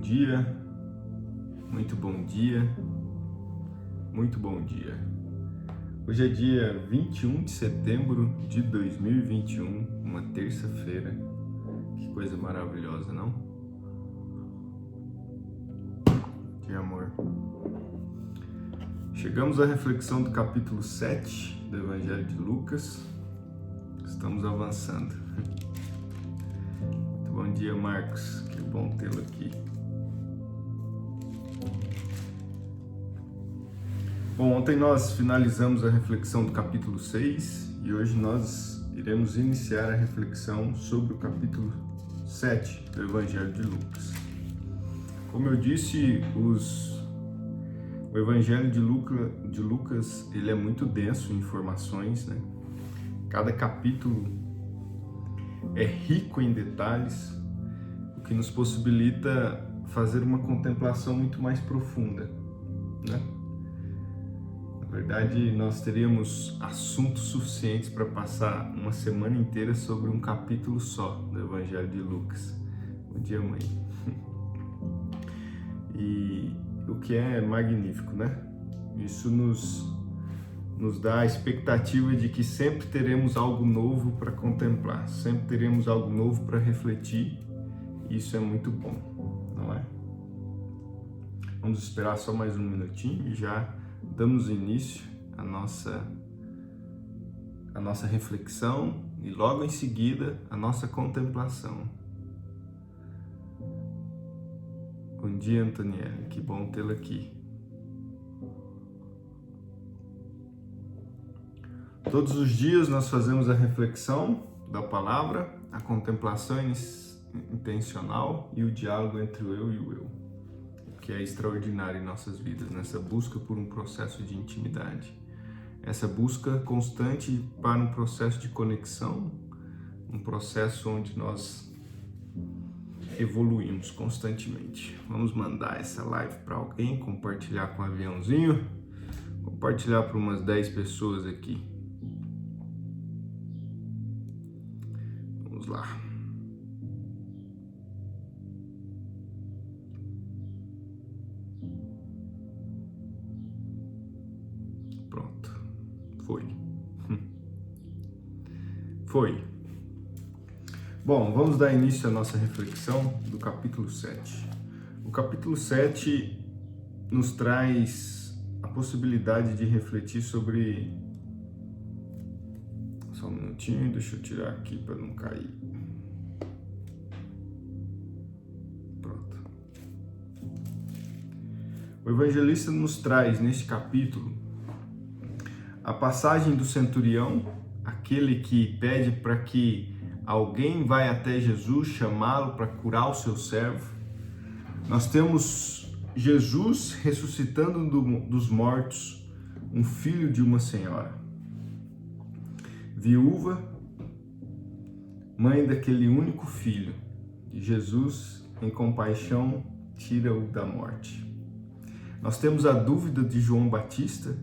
dia, muito bom dia, muito bom dia. Hoje é dia 21 de setembro de 2021, uma terça-feira. Que coisa maravilhosa, não? De amor. Chegamos à reflexão do capítulo 7 do Evangelho de Lucas. Estamos avançando. Muito bom dia, Marcos. Que bom tê-lo aqui. Bom, ontem nós finalizamos a reflexão do capítulo 6 e hoje nós iremos iniciar a reflexão sobre o capítulo 7 do Evangelho de Lucas. Como eu disse, o Evangelho de Lucas ele é muito denso em informações, né? Cada capítulo é rico em detalhes, o que nos possibilita fazer uma contemplação muito mais profunda, né? Na verdade, nós teríamos assuntos suficientes para passar uma semana inteira sobre um capítulo só do Evangelho de Lucas. Bom dia, mãe. E o que é magnífico, né? Isso nos dá a expectativa de que sempre teremos algo novo para contemplar, sempre teremos algo novo para refletir. E isso é muito bom, não é? Vamos esperar só mais um minutinho e já damos início à nossa reflexão e logo em seguida a nossa contemplação. Bom dia, Antonielle, que bom tê-la aqui. Todos os dias nós fazemos a reflexão da palavra, a contemplação intencional e o diálogo entre o eu e o eu, que é extraordinário em nossas vidas, nessa busca por um processo de intimidade, essa busca constante para um processo de conexão, um processo onde nós evoluímos constantemente. Vamos mandar essa live para alguém, compartilhar com o aviãozinho, compartilhar para umas 10 pessoas aqui. Vamos lá. Pronto. Foi. Bom, vamos dar início à nossa reflexão do capítulo 7. O capítulo 7 nos traz a possibilidade de refletir sobre... Só um minutinho, deixa eu tirar aqui para não cair. Pronto. O evangelista nos traz neste capítulo a passagem do centurião, aquele que pede para que alguém vai até Jesus chamá-lo para curar o seu servo. Nós temos Jesus ressuscitando dos mortos, um filho de uma senhora, viúva, mãe daquele único filho, e Jesus, em compaixão, tira-o da morte. Nós temos a dúvida de João Batista,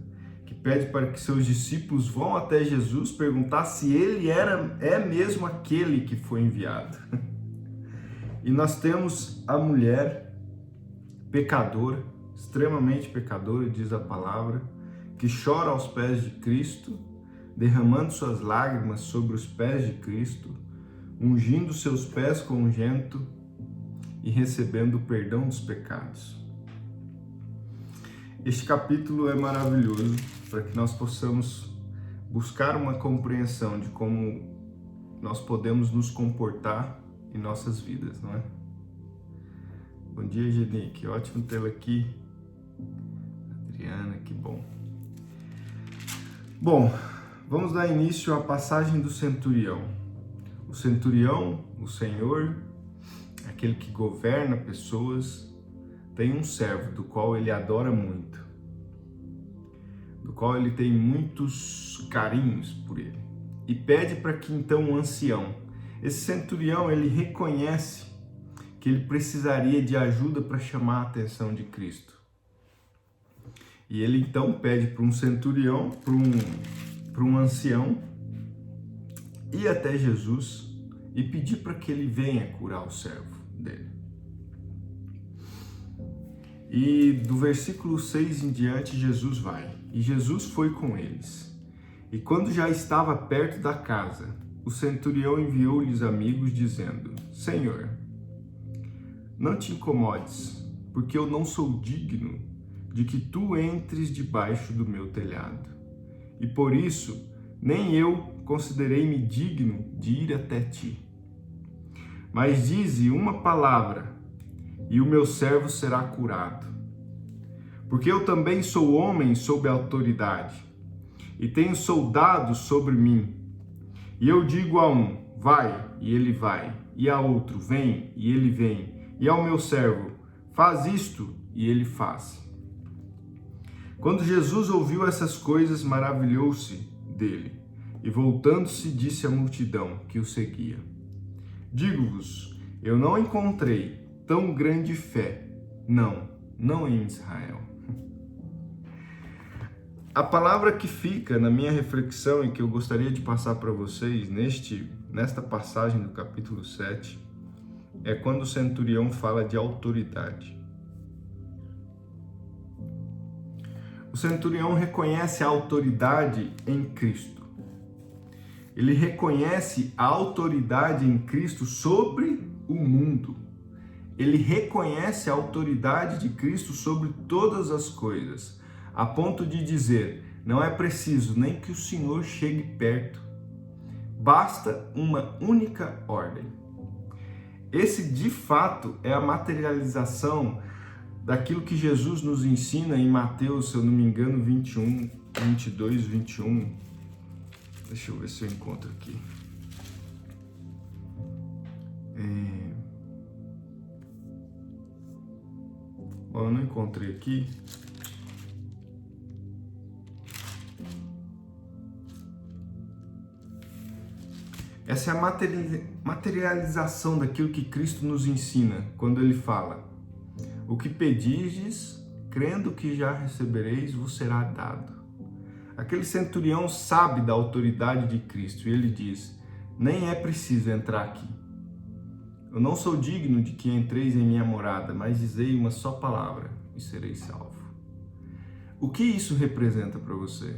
que pede para que seus discípulos vão até Jesus perguntar se ele é mesmo aquele que foi enviado. E nós temos a mulher pecadora, extremamente pecadora, diz a palavra, que chora aos pés de Cristo, derramando suas lágrimas sobre os pés de Cristo, ungindo seus pés com unguento e recebendo o perdão dos pecados. Este capítulo é maravilhoso para que nós possamos buscar uma compreensão de como nós podemos nos comportar em nossas vidas, não é? Bom dia, Geni, que ótimo tê-la aqui. Adriana, que bom. Bom, vamos dar início à passagem do centurião. O centurião, o Senhor, aquele que governa pessoas, tem um servo do qual ele adora muito, do qual ele tem muitos carinhos por ele, e pede para que então um ancião, esse centurião, ele reconhece que ele precisaria de ajuda para chamar a atenção de Cristo. E ele então pede para um centurião, para um ancião, ir até Jesus e pedir para que ele venha curar o servo dele. E do versículo 6 em diante, Jesus vai. E Jesus foi com eles. E quando já estava perto da casa, o centurião enviou-lhes amigos, dizendo: Senhor, não te incomodes, porque eu não sou digno de que tu entres debaixo do meu telhado. E por isso, nem eu considerei-me digno de ir até ti. Mas dize uma palavra, e o meu servo será curado. Porque eu também sou homem sob autoridade, e tenho soldados sobre mim. E eu digo a um, vai, e ele vai. E a outro, vem, e ele vem. E ao meu servo, faz isto, e ele faz. Quando Jesus ouviu essas coisas, maravilhou-se dele. E voltando-se, disse à multidão que o seguia: Digo-vos, eu não encontrei tão grande fé, não em Israel. A palavra que fica na minha reflexão e que eu gostaria de passar para vocês nesta passagem do capítulo 7 é quando o centurião fala de autoridade. O centurião reconhece a autoridade em Cristo. Ele reconhece a autoridade em Cristo sobre o mundo. Ele reconhece a autoridade de Cristo sobre todas as coisas, a ponto de dizer: não é preciso nem que o Senhor chegue perto, basta uma única ordem. Esse, de fato, é a materialização daquilo que Jesus nos ensina em Mateus, se eu não me engano, 22, 21. Deixa eu ver se eu encontro aqui. Bom, eu não encontrei aqui. Essa é a materialização daquilo que Cristo nos ensina quando ele fala: o que pedirdes, crendo que já recebereis, vos será dado. Aquele centurião sabe da autoridade de Cristo e ele diz: nem é preciso entrar aqui. Eu não sou digno de que entreis em minha morada, mas dizei uma só palavra e sereis salvo. O que isso representa para você?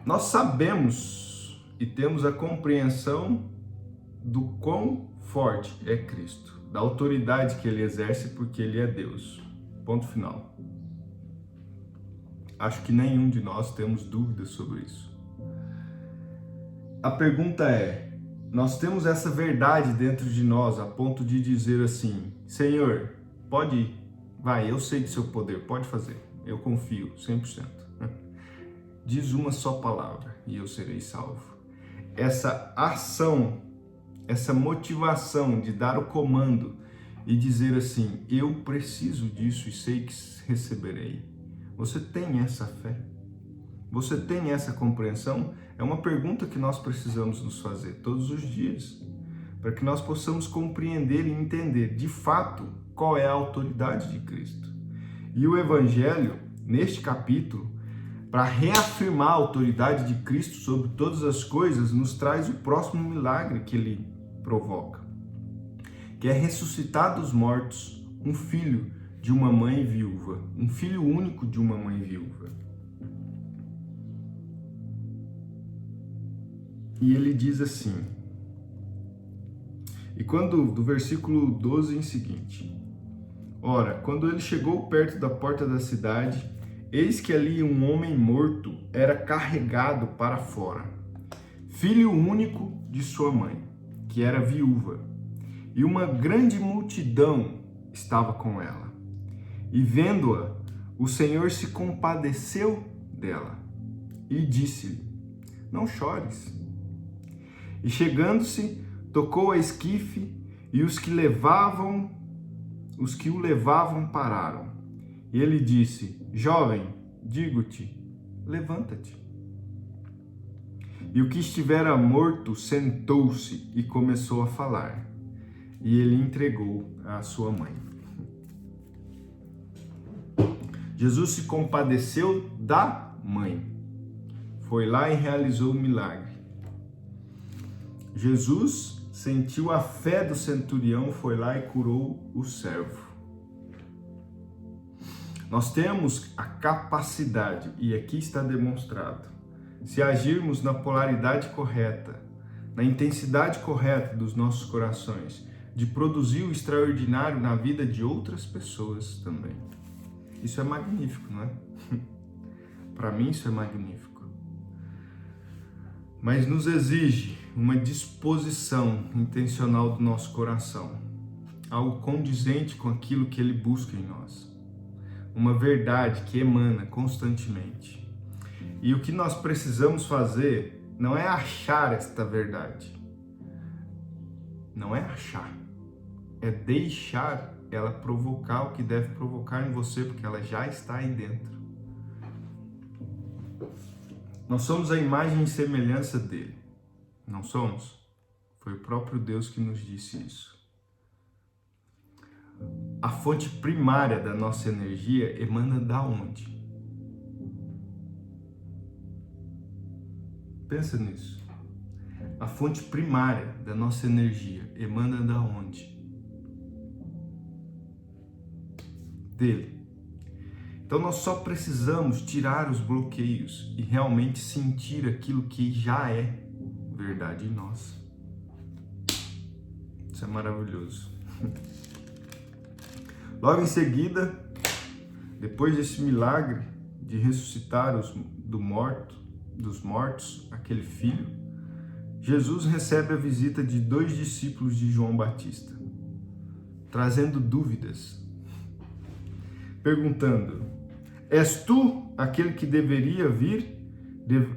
Nós sabemos e temos a compreensão do quão forte é Cristo, da autoridade que ele exerce porque ele é Deus. Ponto final. Acho que nenhum de nós temos dúvidas sobre isso. A pergunta é: nós temos essa verdade dentro de nós a ponto de dizer assim: Senhor, pode ir, vai, eu sei do seu poder, pode fazer, eu confio 100%. Diz uma só palavra e eu serei salvo. Essa ação, essa motivação de dar o comando e dizer assim: eu preciso disso e sei que receberei. Você tem essa fé? Você tem essa compreensão? É uma pergunta que nós precisamos nos fazer todos os dias, para que nós possamos compreender e entender de fato qual é a autoridade de Cristo. E o Evangelho, neste capítulo, para reafirmar a autoridade de Cristo sobre todas as coisas, nos traz o próximo milagre que ele provoca, que é ressuscitar dos mortos um filho de uma mãe viúva, um filho único de uma mãe viúva. E ele diz assim, do versículo 12 em seguinte: ora, quando ele chegou perto da porta da cidade, eis que ali um homem morto era carregado para fora, filho único de sua mãe, que era viúva, e uma grande multidão estava com ela. E vendo-a, o Senhor se compadeceu dela e disse-lhe: não chores. E chegando-se, tocou a esquife, e os que o levavam pararam. E ele disse: jovem, digo-te, levanta-te. E o que estivera morto sentou-se e começou a falar. E ele entregou à sua mãe. Jesus se compadeceu da mãe. Foi lá e realizou o milagre. Jesus sentiu a fé do centurião, foi lá e curou o servo. Nós temos a capacidade, e aqui está demonstrado, se agirmos na polaridade correta, na intensidade correta dos nossos corações, de produzir o extraordinário na vida de outras pessoas também. Isso é magnífico, não é? Para mim isso é magnífico. Mas nos exige uma disposição intencional do nosso coração, algo condizente com aquilo que Ele busca em nós. Uma verdade que emana constantemente. E o que nós precisamos fazer não é achar esta verdade. Não é achar. É deixar ela provocar o que deve provocar em você, porque ela já está aí dentro. Nós somos a imagem e semelhança dele. Não somos? Foi o próprio Deus que nos disse isso. A fonte primária da nossa energia emana da onde? Pensa nisso. A fonte primária da nossa energia emana da onde? Dele. Então nós só precisamos tirar os bloqueios e realmente sentir aquilo que já é verdade em nós. Isso é maravilhoso. Logo em seguida, depois desse milagre de ressuscitar dos mortos, aquele filho, Jesus recebe a visita de 2 discípulos de João Batista, trazendo dúvidas, perguntando: és tu aquele que deveria vir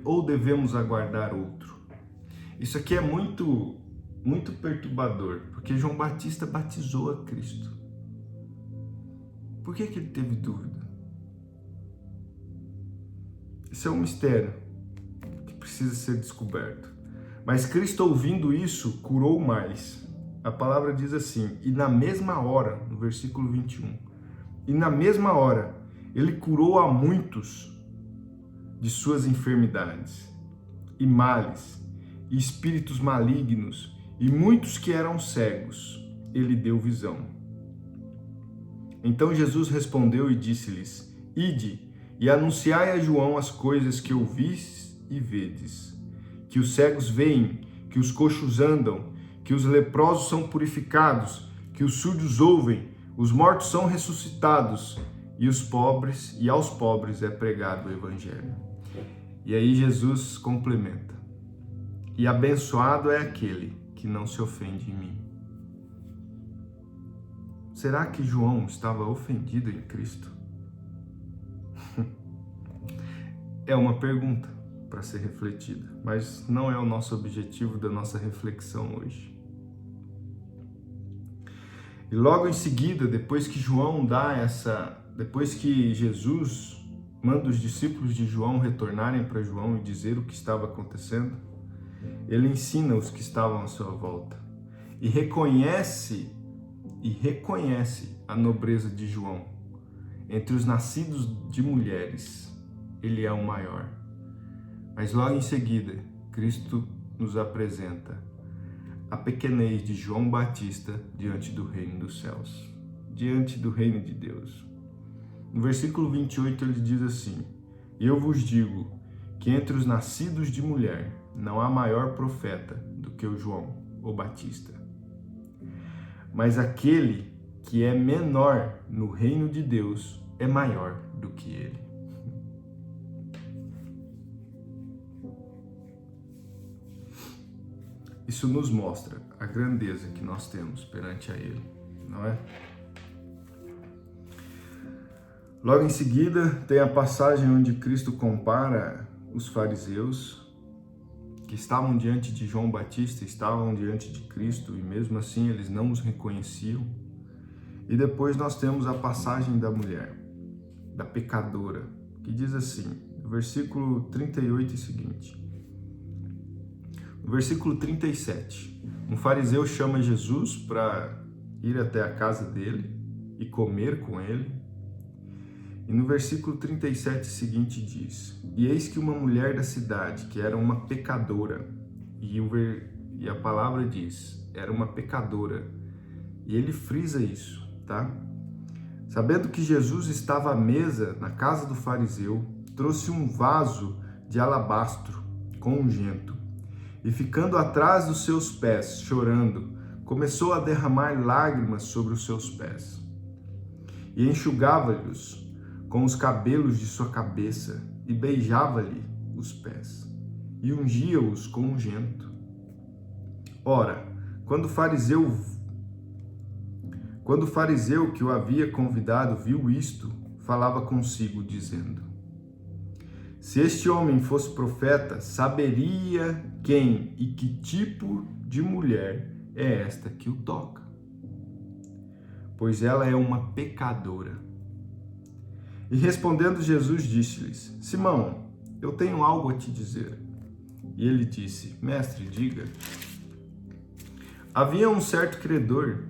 ou devemos aguardar outro? Isso aqui é muito perturbador, porque João Batista batizou a Cristo. Por que ele teve dúvida? Isso é um mistério que precisa ser descoberto. Mas Cristo, ouvindo isso, curou mais. A palavra diz assim: e na mesma hora, no versículo 21, e na mesma hora, ele curou a muitos de suas enfermidades, e males, e espíritos malignos, e muitos que eram cegos, ele deu visão. Então Jesus respondeu e disse-lhes: ide e anunciai a João as coisas que ouvis e vedes, que os cegos veem, que os coxos andam, que os leprosos são purificados, que os surdos ouvem, os mortos são ressuscitados, e aos pobres é pregado o evangelho. E aí Jesus complementa: e abençoado é aquele que não se ofende em mim. Será que João estava ofendido em Cristo? É uma pergunta para ser refletida, mas não é o nosso objetivo da nossa reflexão hoje. E logo em seguida, depois que Jesus manda os discípulos de João retornarem para João e dizer o que estava acontecendo, ele ensina os que estavam à sua volta e reconhece a nobreza de João. Entre os nascidos de mulheres, ele é o maior. Mas logo em seguida, Cristo nos apresenta a pequenez de João Batista diante do reino dos céus, diante do reino de Deus. No versículo 28 ele diz assim: eu vos digo que entre os nascidos de mulher não há maior profeta do que o João, o Batista. Mas aquele que é menor no reino de Deus é maior do que ele. Isso nos mostra a grandeza que nós temos perante a ele, não é? Logo em seguida, tem a passagem onde Cristo compara os fariseus que estavam diante de João Batista, estavam diante de Cristo, e mesmo assim eles não os reconheciam. E depois nós temos a passagem da mulher, da pecadora, que diz assim, no versículo 38 e seguinte. No versículo 37, um fariseu chama Jesus para ir até a casa dele e comer com ele. E no versículo 37 seguinte diz: e eis que uma mulher da cidade, que era uma pecadora, e a palavra diz, era uma pecadora, e ele frisa isso, tá? Sabendo que Jesus estava à mesa na casa do fariseu, trouxe um vaso de alabastro com unguento e, ficando atrás dos seus pés, chorando, começou a derramar lágrimas sobre os seus pés e enxugava-lhes com os cabelos de sua cabeça e beijava-lhe os pés e ungia-os com unguento. Ora, quando o fariseu que o havia convidado viu isto, falava consigo, dizendo: se este homem fosse profeta, saberia quem e que tipo de mulher é esta que o toca, pois ela é uma pecadora. E respondendo Jesus, disse-lhes: Simão, eu tenho algo a te dizer. E ele disse: Mestre, diga. Havia um certo credor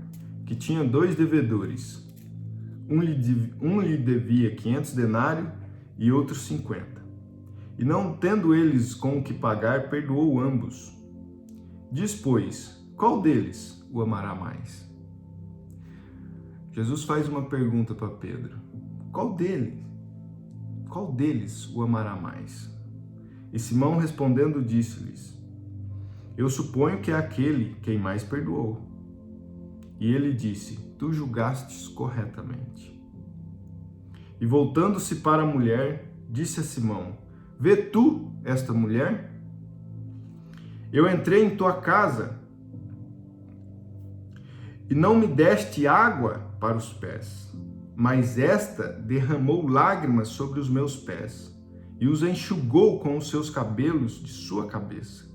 que tinha 2 devedores. Um lhe devia 500 denários e outro 50. E não tendo eles com o que pagar, perdoou ambos. Diz, pois, qual deles o amará mais? Jesus faz uma pergunta para Pedro. Qual deles o amará mais? E Simão respondendo disse-lhes: eu suponho que é aquele quem mais perdoou. E ele disse: tu julgastes corretamente. E voltando-se para a mulher, disse a Simão: vê tu esta mulher? Eu entrei em tua casa e não me deste água para os pés, mas esta derramou lágrimas sobre os meus pés e os enxugou com os seus cabelos de sua cabeça.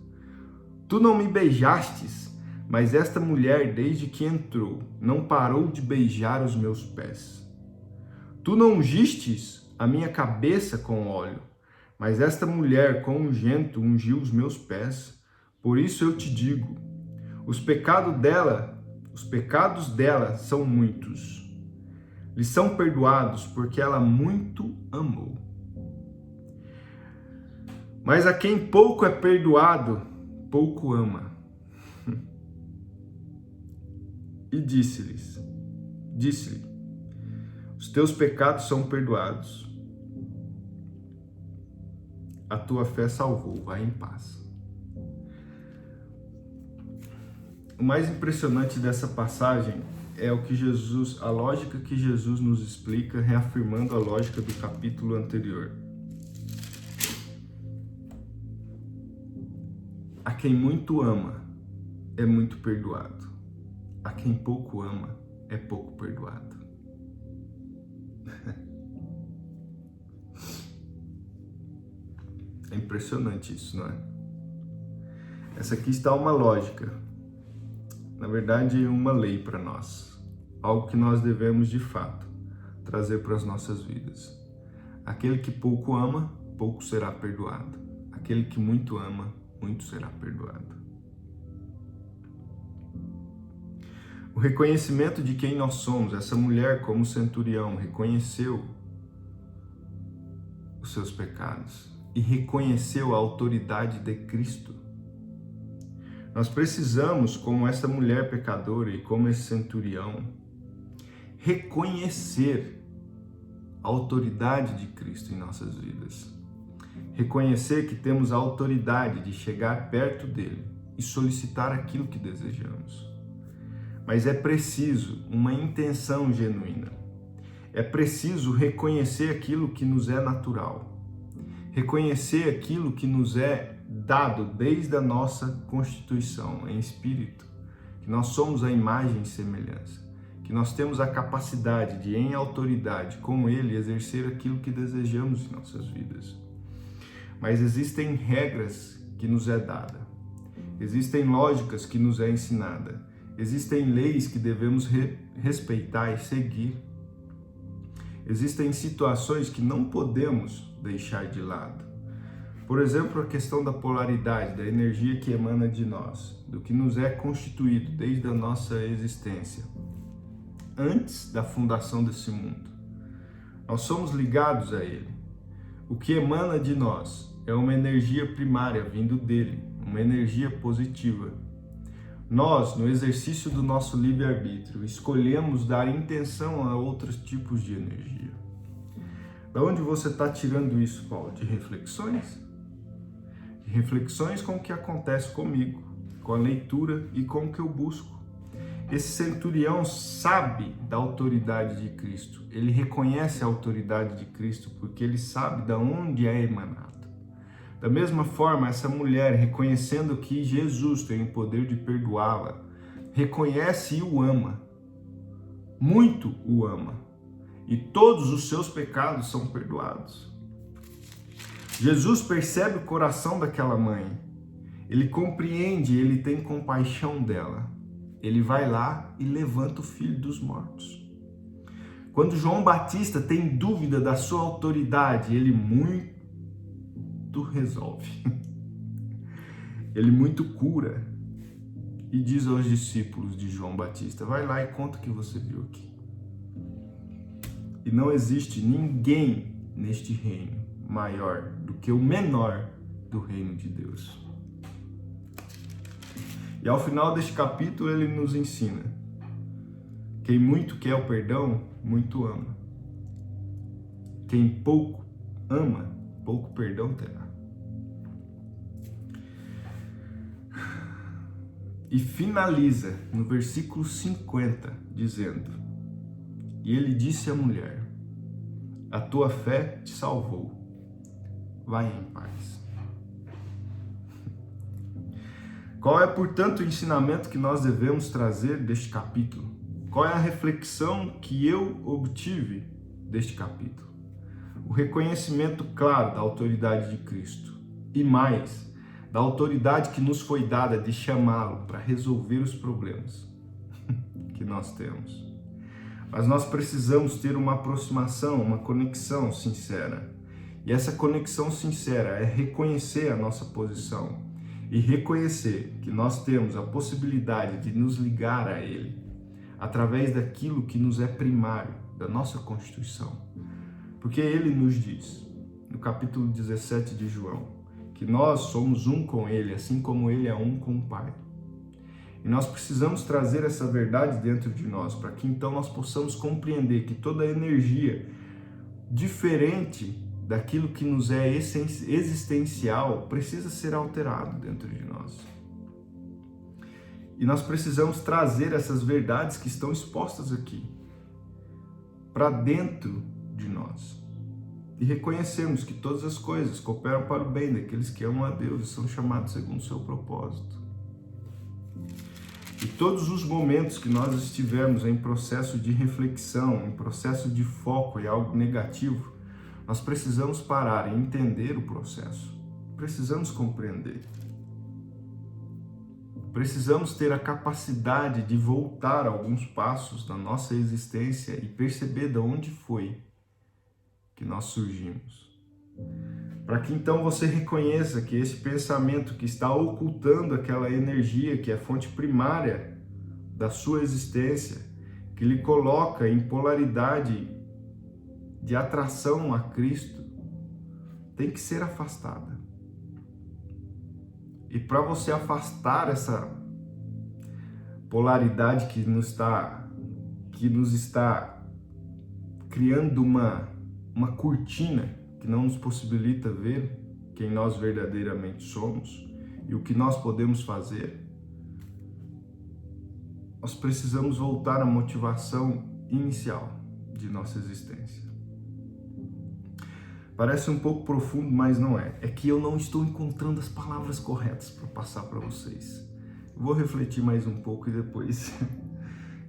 Tu não me beijastes, mas esta mulher, desde que entrou, não parou de beijar os meus pés. Tu não ungistes a minha cabeça com óleo, mas esta mulher com unguento ungiu os meus pés. Por isso eu te digo, os pecados dela são muitos. Lhes são perdoados, porque ela muito amou. Mas a quem pouco é perdoado, pouco ama. E disse-lhe: os teus pecados são perdoados. A tua fé salvou, vai em paz. O mais impressionante dessa passagem é o que a lógica que Jesus nos explica, reafirmando a lógica do capítulo anterior. A quem muito ama é muito perdoado. A quem pouco ama é pouco perdoado. É impressionante isso, não é? Essa aqui está uma lógica. Na verdade, uma lei para nós. Algo que nós devemos, de fato, trazer para as nossas vidas. Aquele que pouco ama, pouco será perdoado. Aquele que muito ama, muito será perdoado. O reconhecimento de quem nós somos, essa mulher, como centurião, reconheceu os seus pecados e reconheceu a autoridade de Cristo. Nós precisamos, como essa mulher pecadora e como esse centurião, reconhecer a autoridade de Cristo em nossas vidas. Reconhecer que temos a autoridade de chegar perto dele e solicitar aquilo que desejamos. Mas é preciso uma intenção genuína. É preciso reconhecer aquilo que nos é natural. Reconhecer aquilo que nos é dado desde a nossa constituição em espírito. Que nós somos a imagem e semelhança. Que nós temos a capacidade de, em autoridade com ele, exercer aquilo que desejamos em nossas vidas. Mas existem regras que nos é dada. Existem lógicas que nos é ensinada. Existem leis que devemos respeitar e seguir. Existem situações que não podemos deixar de lado. Por exemplo, a questão da polaridade, da energia que emana de nós, do que nos é constituído desde a nossa existência, antes da fundação desse mundo. Nós somos ligados a ele. O que emana de nós é uma energia primária vindo dele, uma energia positiva. Nós, no exercício do nosso livre-arbítrio, escolhemos dar intenção a outros tipos de energia. Da onde você está tirando isso, Paulo? De reflexões? De reflexões com o que acontece comigo, com a leitura e com o que eu busco. Esse centurião sabe da autoridade de Cristo. Ele reconhece a autoridade de Cristo porque ele sabe de onde é emanado. Da mesma forma, essa mulher, reconhecendo que Jesus tem o poder de perdoá-la, reconhece e o ama. Muito o ama. E todos os seus pecados são perdoados. Jesus percebe o coração daquela mãe. Ele compreende, ele tem compaixão dela. Ele vai lá e levanta o filho dos mortos. Quando João Batista tem dúvida da sua autoridade, ele muito resolve. Ele muito cura. E diz aos discípulos de João Batista: vai lá e conta o que você viu aqui. E não existe ninguém neste reino maior do que o menor do reino de Deus. E ao final deste capítulo ele nos ensina: quem muito quer o perdão, muito ama. Quem pouco ama, pouco perdão terá. E finaliza no versículo 50, dizendo: e ele disse à mulher: a tua fé te salvou, vai em paz. Qual é, portanto, o ensinamento que nós devemos trazer deste capítulo? Qual é a reflexão que eu obtive deste capítulo? O reconhecimento claro da autoridade de Cristo e mais, da autoridade que nos foi dada de chamá-lo para resolver os problemas que nós temos. Mas nós precisamos ter uma aproximação, uma conexão sincera. E essa conexão sincera é reconhecer a nossa posição e reconhecer que nós temos a possibilidade de nos ligar a Ele através daquilo que nos é primário, da nossa Constituição. Porque Ele nos diz, no capítulo 17 de João, que nós somos um com Ele, assim como Ele é um com o Pai. E nós precisamos trazer essa verdade dentro de nós, para que então nós possamos compreender que toda energia diferente daquilo que nos é existencial precisa ser alterado dentro de nós. E nós precisamos trazer essas verdades que estão expostas aqui para dentro de nós. E reconhecemos que todas as coisas cooperam para o bem daqueles que amam a Deus e são chamados segundo o seu propósito. E todos os momentos que nós estivermos em processo de reflexão, em processo de foco em algo negativo, nós precisamos parar e entender o processo. Precisamos compreender. Precisamos ter a capacidade de voltar alguns passos da nossa existência e perceber de onde foi que nós surgimos. Para que então você reconheça que esse pensamento que está ocultando aquela energia que é fonte primária da sua existência, que lhe coloca em polaridade de atração a Cristo, tem que ser afastada. E para você afastar essa polaridade que nos está criando uma cortina que não nos possibilita ver quem nós verdadeiramente somos e o que nós podemos fazer, nós precisamos voltar à motivação inicial de nossa existência. Parece um pouco profundo, mas não é. É que eu não estou encontrando as palavras corretas para passar para vocês. Vou refletir mais um pouco e depois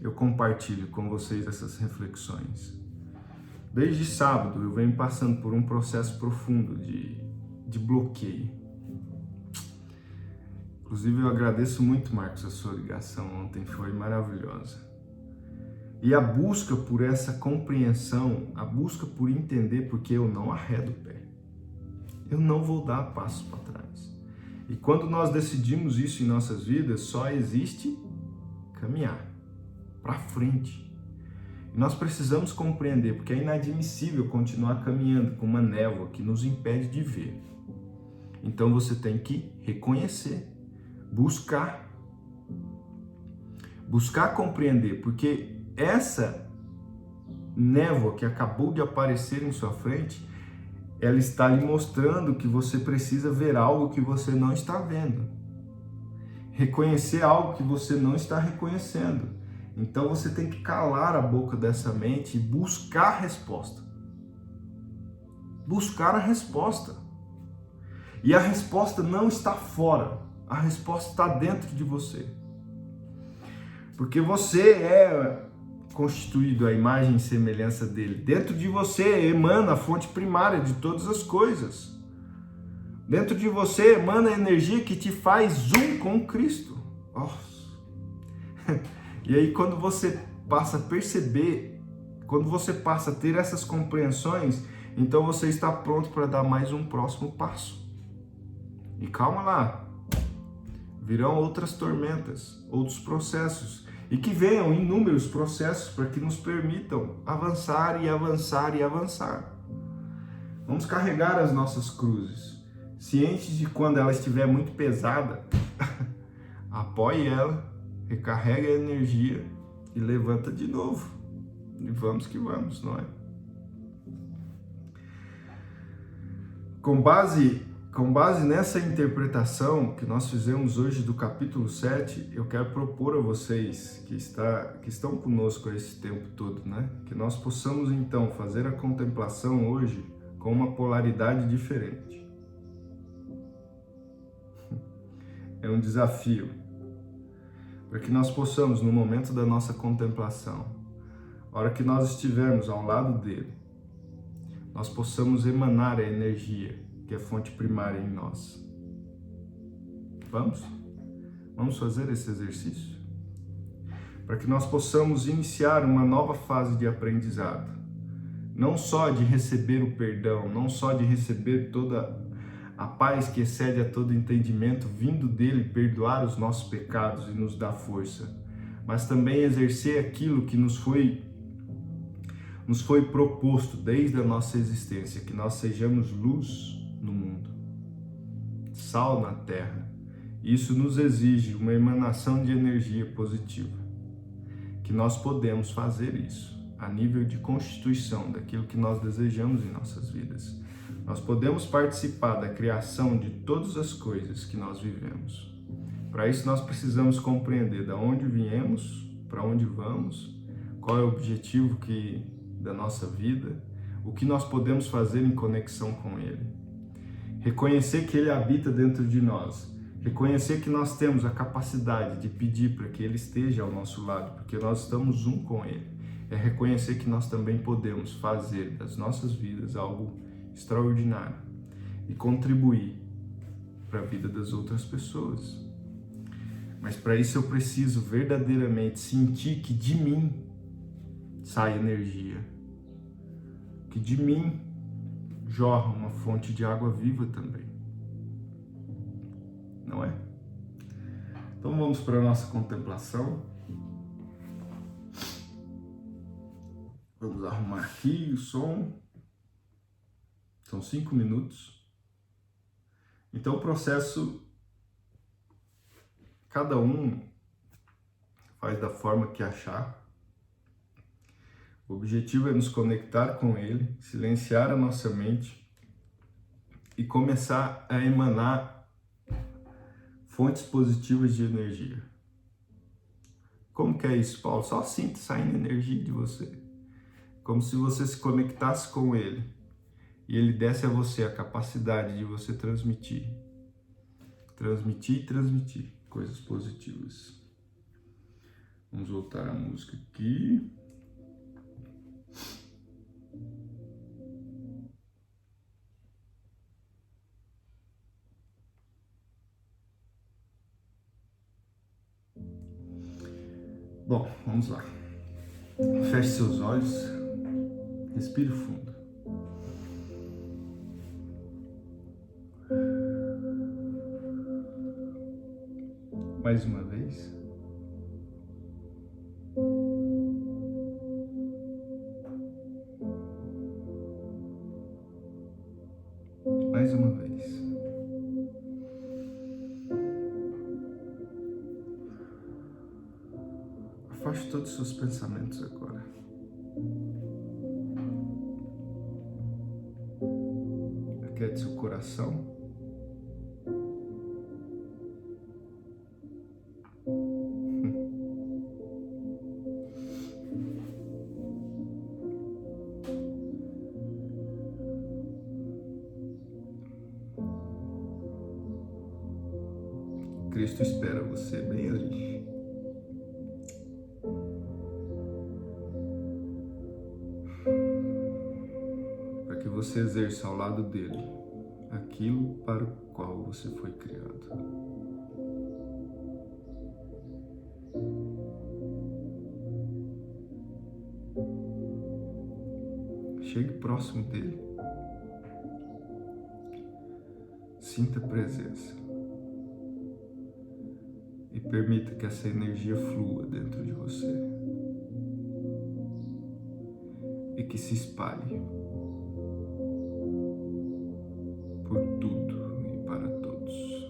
eu compartilho com vocês essas reflexões. Desde sábado eu venho passando por um processo profundo de bloqueio. Inclusive eu agradeço muito, Marcos, a sua ligação ontem, foi maravilhosa. E a busca por essa compreensão, a busca por entender, porque eu não arredo o pé. Eu não vou dar passos para trás. E quando nós decidimos isso em nossas vidas, só existe caminhar para frente. E nós precisamos compreender, porque é inadmissível continuar caminhando com uma névoa que nos impede de ver. Então você tem que reconhecer, buscar Buscar compreender, porque essa névoa que acabou de aparecer em sua frente, ela está lhe mostrando que você precisa ver algo que você não está vendo. Reconhecer algo que você não está reconhecendo. Então você tem que calar a boca dessa mente e buscar a resposta. Buscar a resposta. E a resposta não está fora. A resposta está dentro de você. Porque você é constituído à imagem e semelhança dele. Dentro de você emana a fonte primária de todas as coisas. Dentro de você emana a energia que te faz um com Cristo. Nossa. E aí quando você passa a perceber, quando você passa a ter essas compreensões, então você está pronto para dar mais um próximo passo. E calma lá. Virão outras tormentas, outros processos. E que venham inúmeros processos para que nos permitam avançar e avançar e avançar. Vamos carregar as nossas cruzes, cientes de quando ela estiver muito pesada, apoie ela, recarregue a energia e levanta de novo. E vamos que vamos, não é? Com base nessa interpretação que nós fizemos hoje do capítulo 7, eu quero propor a vocês que estão conosco esse tempo todo, né? Que nós possamos então fazer a contemplação hoje com uma polaridade diferente. É um desafio para que nós possamos, no momento da nossa contemplação, a hora que nós estivermos ao lado dele, nós possamos emanar a energia que é a fonte primária em nós. Vamos fazer esse exercício? Para que nós possamos iniciar uma nova fase de aprendizado. Não só de receber o perdão, não só de receber toda a paz que excede a todo entendimento, vindo dele perdoar os nossos pecados e nos dar força, mas também exercer aquilo que nos foi proposto desde a nossa existência, que nós sejamos luz no mundo, sal na terra. Isso nos exige uma emanação de energia positiva, que nós podemos fazer isso a nível de constituição daquilo que nós desejamos em nossas vidas. Nós podemos participar da criação de todas as coisas que nós vivemos. Para isso nós precisamos compreender de onde viemos, para onde vamos, qual é o objetivo da nossa vida, o que nós podemos fazer em conexão com ele. Reconhecer que ele habita dentro de nós, reconhecer que nós temos a capacidade de pedir para que ele esteja ao nosso lado, porque nós estamos um com ele. É reconhecer que nós também podemos fazer das nossas vidas algo extraordinário e contribuir para a vida das outras pessoas. Mas para isso eu preciso verdadeiramente sentir que de mim sai energia, que de mim jorra uma fonte de água viva também. Não é? Então vamos para a nossa contemplação. Vamos arrumar aqui o som. São 5 minutos. Então o processo, cada um faz da forma que achar. O objetivo é nos conectar com ele, silenciar a nossa mente e começar a emanar fontes positivas de energia. Como que é isso, Paulo? Só sinta saindo energia de você. Como se você se conectasse com ele e ele desse a você a capacidade de você transmitir coisas positivas. Vamos voltar a música aqui. Bom, vamos lá. Feche seus olhos, respire fundo. Mais uma vez. Mais uma vez. Afaste todos os seus pensamentos agora. Aquiete seu coração. Cristo espera você bem ali. Para que você exerça ao lado dele aquilo para o qual você foi criado. Chegue próximo dele. Sinta a presença. E permita que essa energia flua dentro de você. E que se espalhe por tudo e para todos.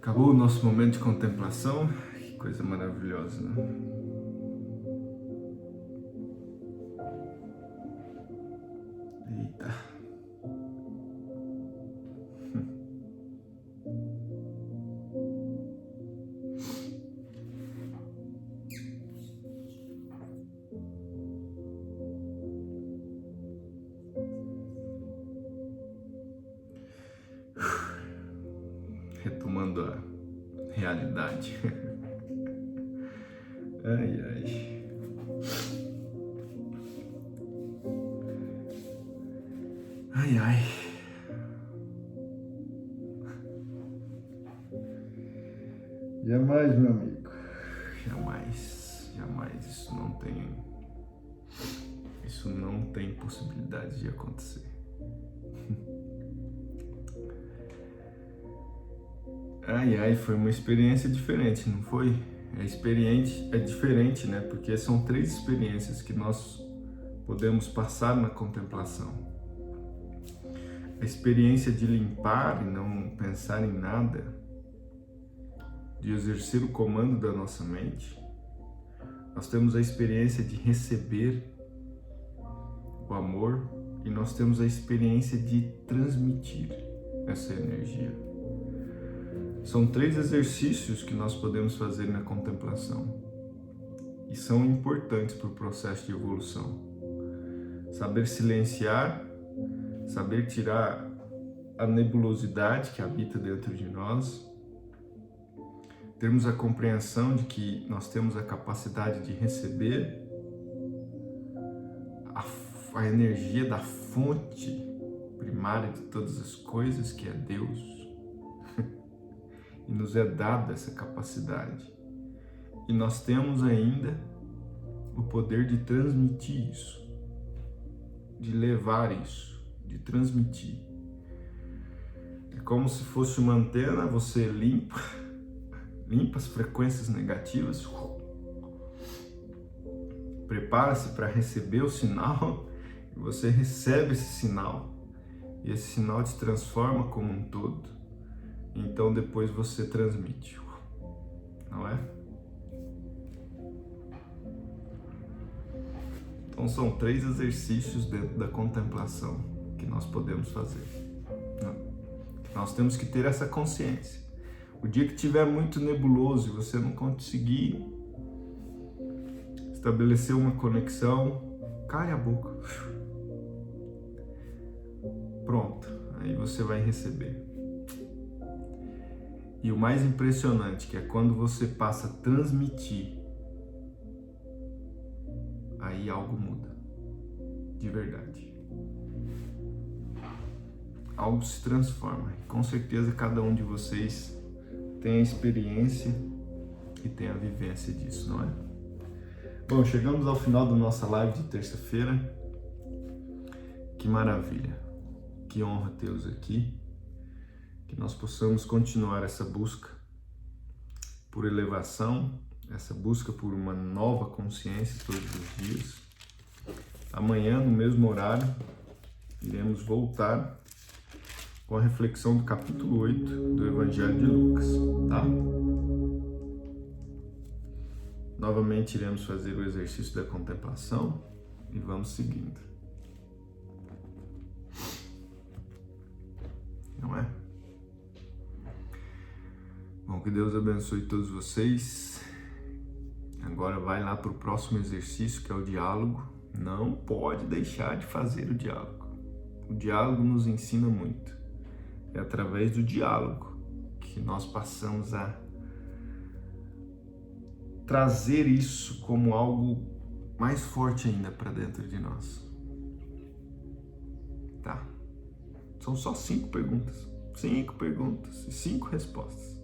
Acabou o nosso momento de contemplação. Que coisa maravilhosa, né? Eita. Retomando a realidade. Ai, ai. Ai, ai. Jamais, meu amigo. Jamais. Jamais. Isso não tem possibilidade de acontecer. Ai, ai, foi uma experiência diferente, não foi? É diferente, né? Porque são 3 experiências que nós podemos passar na contemplação. A experiência de limpar e não pensar em nada, de exercer o comando da nossa mente. Nós temos a experiência de receber o amor e nós temos a experiência de transmitir essa energia. São 3 exercícios que nós podemos fazer na contemplação e são importantes para o processo de evolução. Saber silenciar, saber tirar a nebulosidade que habita dentro de nós, termos a compreensão de que nós temos a capacidade de receber a energia da fonte primária de todas as coisas, que é Deus. E nos é dada essa capacidade. E nós temos ainda o poder de transmitir isso, de levar isso, de transmitir. É como se fosse uma antena, você limpa as frequências negativas, prepara-se para receber o sinal e você recebe esse sinal. E esse sinal te transforma como um todo. Então depois você transmite, não é? Então são 3 exercícios dentro da contemplação que nós podemos fazer. Nós temos que ter essa consciência. O dia que tiver muito nebuloso e você não conseguir estabelecer uma conexão, cale a boca. Pronto, aí você vai receber. E o mais impressionante que é quando você passa a transmitir, aí algo muda, de verdade. Algo se transforma. Com certeza cada um de vocês tem a experiência e tem a vivência disso, não é? Bom, chegamos ao final da nossa live de terça-feira. Que maravilha, que honra tê-los aqui. Que nós possamos continuar essa busca por elevação, essa busca por uma nova consciência todos os dias. Amanhã, no mesmo horário, iremos voltar com a reflexão do capítulo 8 do Evangelho de Lucas, tá? Novamente iremos fazer o exercício da contemplação e vamos seguindo. Não é? Bom, que Deus abençoe todos vocês. Agora vai lá para o próximo exercício, que é o diálogo. Não pode deixar de fazer o diálogo. O diálogo nos ensina muito. É através do diálogo que nós passamos a trazer isso como algo mais forte ainda para dentro de nós. Tá? São só 5 perguntas. 5 perguntas e 5 respostas.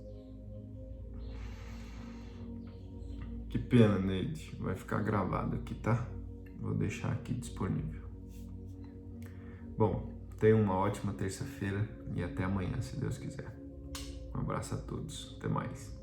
Que pena, Neide. Vai ficar gravado aqui, tá? Vou deixar aqui disponível. Bom, tenham uma ótima terça-feira e até amanhã, se Deus quiser. Um abraço a todos. Até mais.